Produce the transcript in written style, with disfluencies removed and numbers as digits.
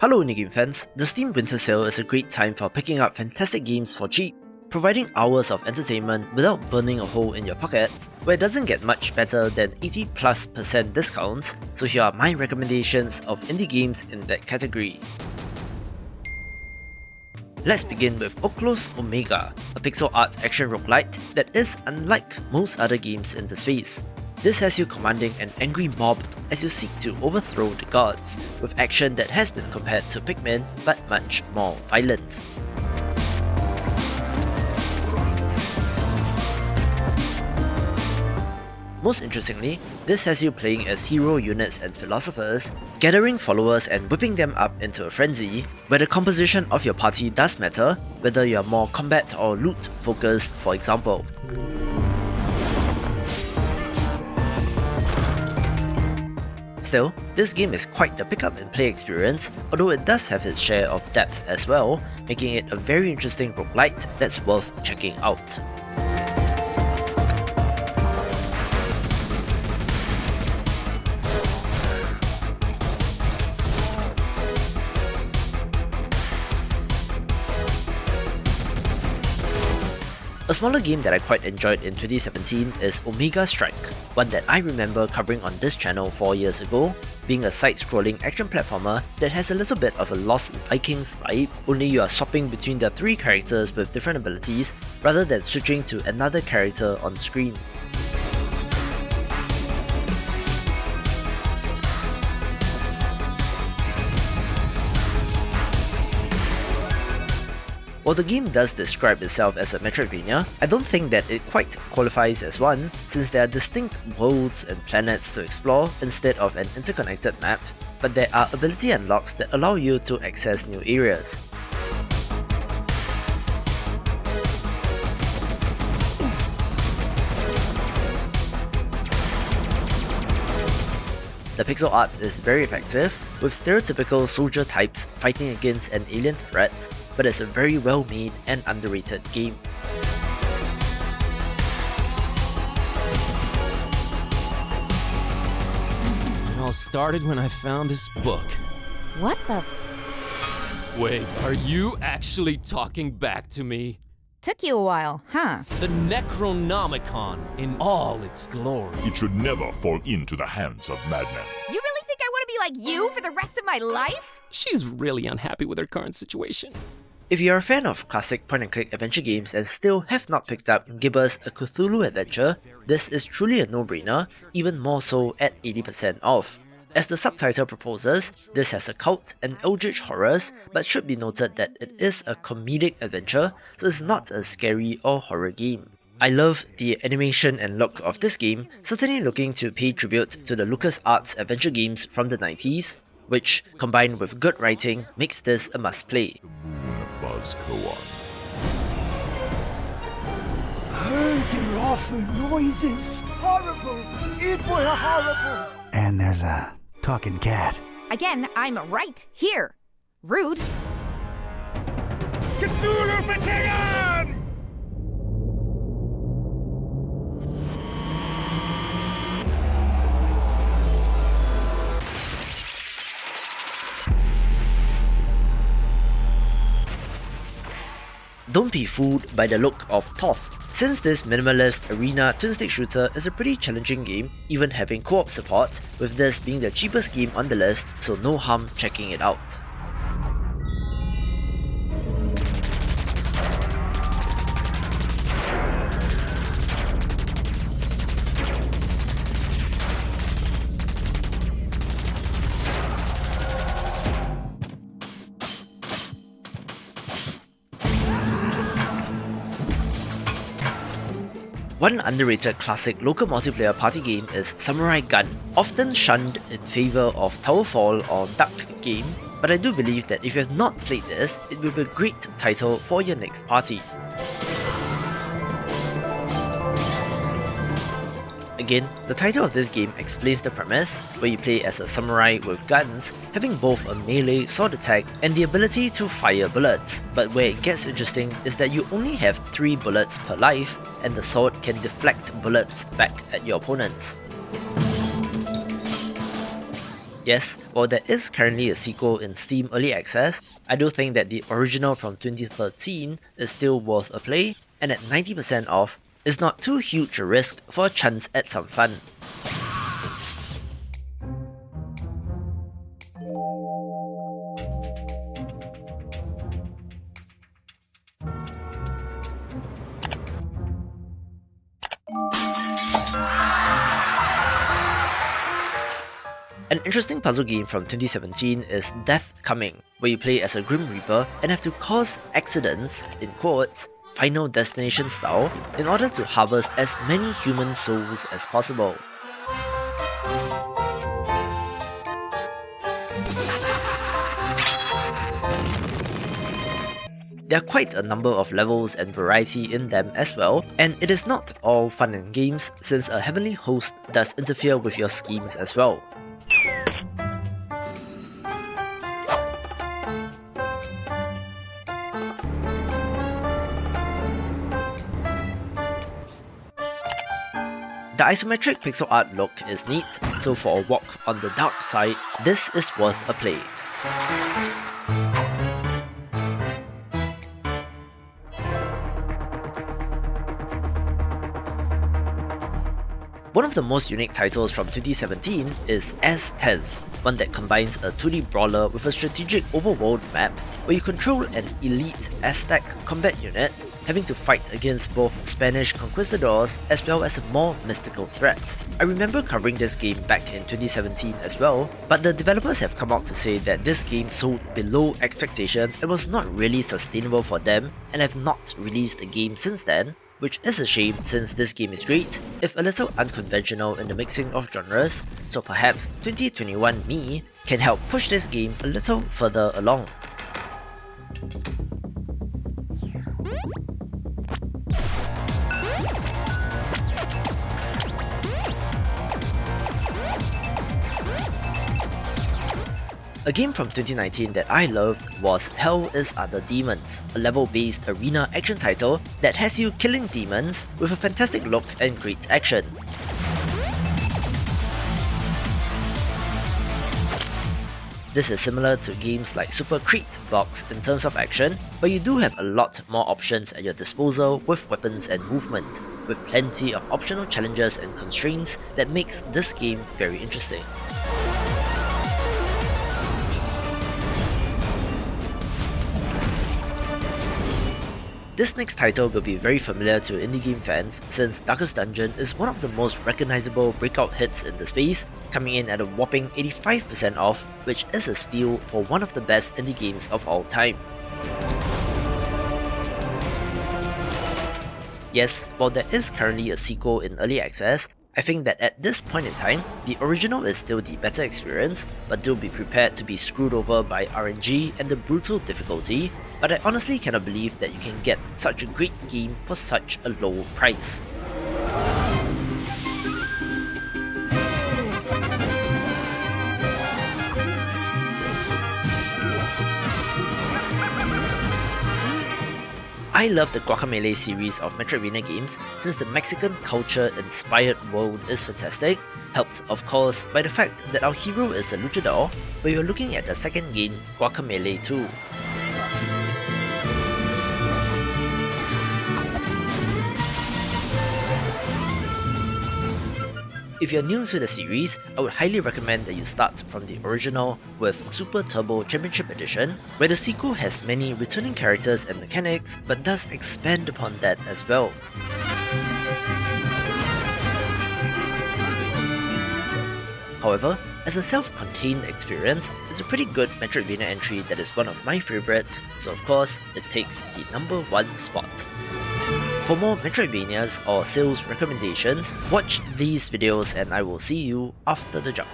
Hello indie game fans, the Steam Winter Sale is a great time for picking up fantastic games for cheap, providing hours of entertainment without burning a hole in your pocket, where it doesn't get much better than 80+% discounts, so here are my recommendations of indie games in that category. Let's begin with Okhlos Omega, a pixel art action roguelite that is unlike most other games in the space. This has you commanding an angry mob as you seek to overthrow the gods, with action that has been compared to Pikmin but much more violent. Most interestingly, this has you playing as hero units and philosophers, gathering followers and whipping them up into a frenzy, where the composition of your party does matter, whether you are more combat or loot focused, for example. Still, this game is quite the pick up and play experience, although it does have its share of depth as well, making it a very interesting roguelite that's worth checking out. A smaller game that I quite enjoyed in 2017 is Omega Strike, one that I remember covering on this channel 4 years ago, being a side-scrolling action platformer that has a little bit of a Lost Vikings vibe, only you are swapping between the 3 characters with different abilities rather than switching to another character on screen. While the game does describe itself as a Metroidvania, I don't think that it quite qualifies as one, since there are distinct worlds and planets to explore instead of an interconnected map, but there are ability unlocks that allow you to access new areas. The pixel art is very effective, with stereotypical soldier types fighting against an alien threat, but it's a very well made and underrated game. It all started when I found this book. What the Wait, are you actually talking back to me? Took you a while, huh? The Necronomicon in all its glory. It should never fall into the hands of madmen. You really think I want to be like you for the rest of my life? She's really unhappy with her current situation. If you're a fan of classic point-and-click adventure games and still have not picked up Gibbous, a Cthulhu adventure, this is truly a no-brainer, even more so at 80% off. As the subtitle proposes, this has occult and eldritch horrors, but should be noted that it is a comedic adventure, so it's not a scary or horror game. I love the animation and look of this game, certainly looking to pay tribute to the LucasArts adventure games from the 90s, which, combined with good writing, makes this a must-play. Buzz co-op. Heard your awful noises. Horrible. It were horrible. And there's a talking cat. Again, I'm right here. Rude. Cthulhu Fatigan! Don't be fooled by the look of THOTH, since this minimalist arena twin-stick shooter is a pretty challenging game, even having co-op support, with this being the cheapest game on the list, so no harm checking it out. One underrated classic local multiplayer party game is Samurai Gunn, often shunned in favour of Towerfall or Duck Game, but I do believe that if you have not played this, it will be a great title for your next party. Again, the title of this game explains the premise, where you play as a samurai with guns, having both a melee sword attack and the ability to fire bullets, but where it gets interesting is that you only have 3 bullets per life, and the sword can deflect bullets back at your opponents. Yes, while there is currently a sequel in Steam Early Access, I do think that the original from 2013 is still worth a play, and at 90% off, is not too huge a risk for a chance at some fun. An interesting puzzle game from 2017 is Death Coming, where you play as a Grim Reaper and have to cause accidents, in quotes, Final Destination style, in order to harvest as many human souls as possible. There are quite a number of levels and variety in them as well, and it is not all fun and games since a heavenly host does interfere with your schemes as well. The isometric pixel art look is neat, so for a walk on the dark side, this is worth a play. One of the most unique titles from 2017 is Aztez, one that combines a 2D brawler with a strategic overworld map where you control an elite Aztec combat unit, having to fight against both Spanish conquistadors as well as a more mystical threat. I remember covering this game back in 2017 as well, but the developers have come out to say that this game sold below expectations and was not really sustainable for them and have not released a game since then, which is a shame since this game is great, if a little unconventional in the mixing of genres, so perhaps 2021 me can help push this game a little further along. A game from 2019 that I loved was Hell is Other Demons, a level-based arena action title that has you killing demons with a fantastic look and great action. This is similar to games like Super Creed Box in terms of action, but you do have a lot more options at your disposal with weapons and movement, with plenty of optional challenges and constraints that makes this game very interesting. This next title will be very familiar to indie game fans since Darkest Dungeon is one of the most recognizable breakout hits in the space, coming in at a whopping 85% off, which is a steal for one of the best indie games of all time. Yes, while there is currently a sequel in early access, I think that at this point in time, the original is still the better experience, but do be prepared to be screwed over by RNG and the brutal difficulty, but I honestly cannot believe that you can get such a great game for such a low price. I love the Guacamelee series of Metroidvania games since the Mexican culture-inspired world is fantastic, helped of course by the fact that our hero is a luchador, but you're looking at the second game, Guacamelee 2. If you're new to the series, I would highly recommend that you start from the original with Super Turbo Championship Edition, where the sequel has many returning characters and mechanics, but does expand upon that as well. However, as a self-contained experience, it's a pretty good Metroidvania entry that is one of my favourites, so of course, it takes the #1 spot. For more Metroidvanias or sales recommendations, watch these videos and I will see you after the jump.